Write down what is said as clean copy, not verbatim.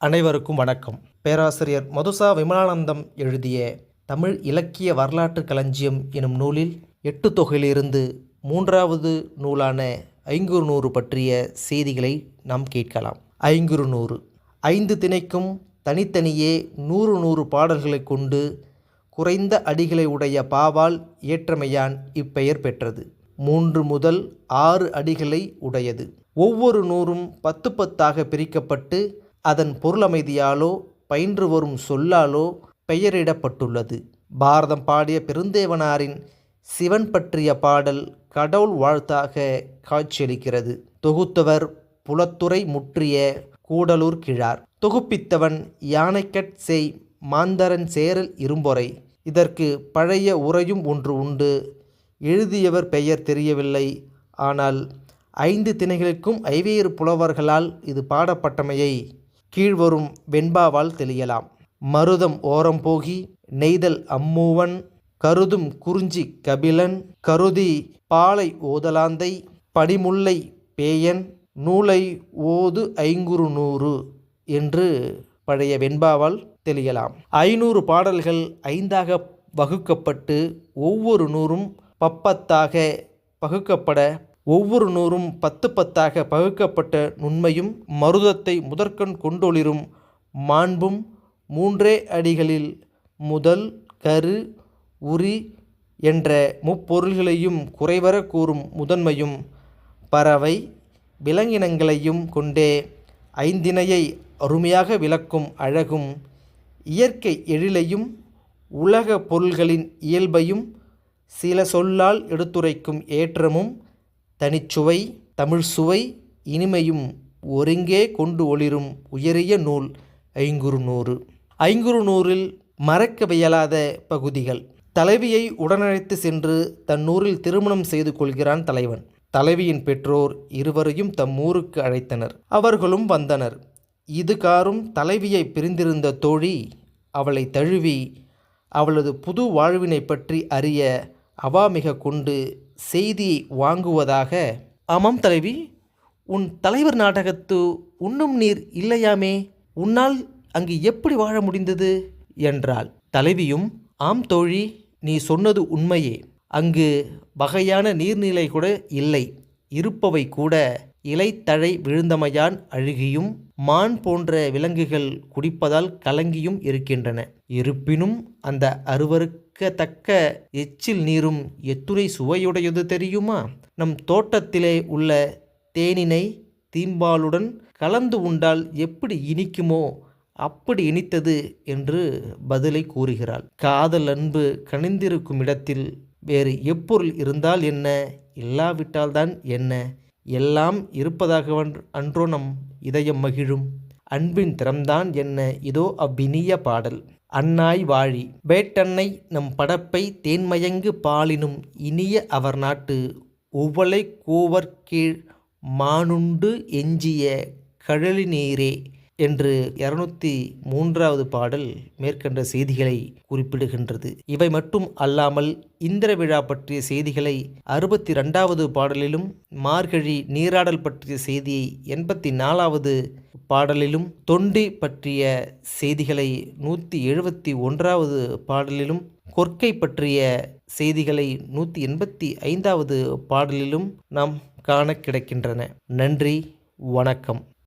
அனைவருக்கும் வணக்கம். பேராசிரியர் மதுசா விமலானந்தம் எழுதிய தமிழ் இலக்கிய வரலாற்று களஞ்சியம் எனும் நூலில் 8 தொகையிலிருந்து 3வது நூலான ஐங்குறுநூறு பற்றிய செய்திகளை நாம் கேட்கலாம். ஐங்குறுநூறு 5 திணைக்கும் தனித்தனியே 100 பாடல்களை கொண்டு குறைந்த அடிகளை உடைய பாவால் இயற்றமையான் இப்பெயர் பெற்றது. 3 முதல் 6 அடிகளை உடையது. ஒவ்வொரு நூறும் 10 பிரிக்கப்பட்டு அதன் பொருளமைதியாலோ பயின்று வரும் சொல்லாலோ பெயரிடப்பட்டுள்ளது. பாரதம் பாடிய பெருந்தேவனாரின் சிவன் பற்றிய பாடல் கடவுள் வாழ்த்தாக காட்சியளிக்கிறது. தொகுத்தவர் புலத்துறை முற்றிய கூடலூர் கிழார். தொகுப்பித்தவன் யானைக்கட் செய் மாந்தரன் சேரல் இரும்பொறை. இதற்கு பழைய உரையும் ஒன்று உண்டு. எழுதியவர் பெயர் தெரியவில்லை. ஆனால் 5 திணைகளுக்கும் ஐவேறு புலவர்களால் இது பாடப்பட்டமையை கீழ்வரும் வெண்பாவால் தெளியலாம். மருதம் ஓரம் போகி நெய்தல் அம்மூவன் கருதும் குறிஞ்சி கபிலன் கருதி பாலை ஓதலாந்தை படிமுல்லை பேயன் நூலை ஓது ஐங்குறுநூறு என்று பழைய வெண்பாவால் தெளியலாம். 500 பாடல்கள் 5ஆக வகுக்கப்பட்டு ஒவ்வொரு நூறும் 10 பகுக்கப்பட ஒவ்வொரு நூறும் 10 பகுக்கப்பட்ட நுண்மையும் மருதத்தை முதற்கண் கொண்டொளிரும் மாண்பும் 3 அடிகளில் முதல் கரு உரி என்ற முப்பொருள்களையும் குறைவர கூறும் முதன்மையும் பறவை விலங்கினங்களையும் கொண்டே 5திணையை அருமையாக விளக்கும் அழகும் இயற்கை எழிலையும் உலக பொருள்களின் இயல்பையும் சில சொல்லால் எடுத்துரைக்கும் ஏற்றமும் தனிச்சுவை தமிழ் சுவை இனிமையும் ஒருங்கே கொண்டு ஒளிரும் உயரிய நூல் ஐங்குறுநூறு. ஐங்குறுநூறில் மறக்கவியலாத பகுதிகள். தலைவியை உடனழைத்து சென்று தன் ஊரில் திருமணம் செய்து கொள்கிறான் தலைவன். தலைவியின் பெற்றோர் இருவரையும் தம் ஊருக்கு அழைத்தனர். அவர்களும் வந்தனர். இதுகாரும் தலைவியை பிரிந்திருந்த தோழி அவளை தழுவி அவளது புது வாழ்வினை பற்றி அறிய அவாமிக கொண்டு செய்தியை வாங்குவதாக, ஆமாம் தலைவி, உன் தலைவர் நாடகத்து உண்ணும் நீர் இல்லையாமே, உன்னால் அங்கு எப்படி வாழ முடிந்தது என்றாள். தலைவியும், ஆம் தோழி, நீ சொன்னது உண்மையே. அங்கு வகையான நீர்நிலை கூட இல்லை. இருப்பவை கூட இலைத்தழை விழுந்தமையான் அழுகியும் மான் போன்ற விலங்குகள் குடிப்பதால் கலங்கியும் இருக்கின்றன. இருப்பினும் அந்த அருவருக்கத்தக்க எச்சில் நீரும் எத்துணை சுவையுடையது தெரியுமா? நம் தோட்டத்திலே உள்ள தேனினை தீம்பாலுடன் கலந்து உண்டால் எப்படி இனிக்குமோ அப்படி இனித்தது என்று பதிலை கூறுகிறாள். காதல் அன்பு கனிந்திருக்கும் இடத்தில் வேறு எப்பொருள் இருந்தால் என்ன, இல்லாவிட்டால்தான் என்ன, எல்லாம் இருப்பதாக அன்றோ நம் இதயம் மகிழும். அன்பின் திறம்தான் என்ன, இதோ அவ்வினிய பாடல். அன்னாய் வாழி வேட்டன்னை நம் படப்பை தேன்மயங்கு பாலினும் இனிய அவர் நாட்டு உவளை கோவர்கீழ் மானுண்டு எஞ்சிய கழலி நீரே என்று 203வது பாடல் மேற்கண்ட செய்திகளை குறிப்பிடுகின்றது. இவை மட்டும் அல்லாமல் இந்திர விழா பற்றிய செய்திகளை 62வது பாடலிலும், மார்கழி நீராடல் பற்றிய செய்தியை 84வது பாடலிலும், தொண்டி பற்றிய செய்திகளை 171வது பாடலிலும், கொற்கை பற்றிய செய்திகளை 185வது பாடலிலும் நாம் காண கிடைக்கின்றன. நன்றி, வணக்கம்.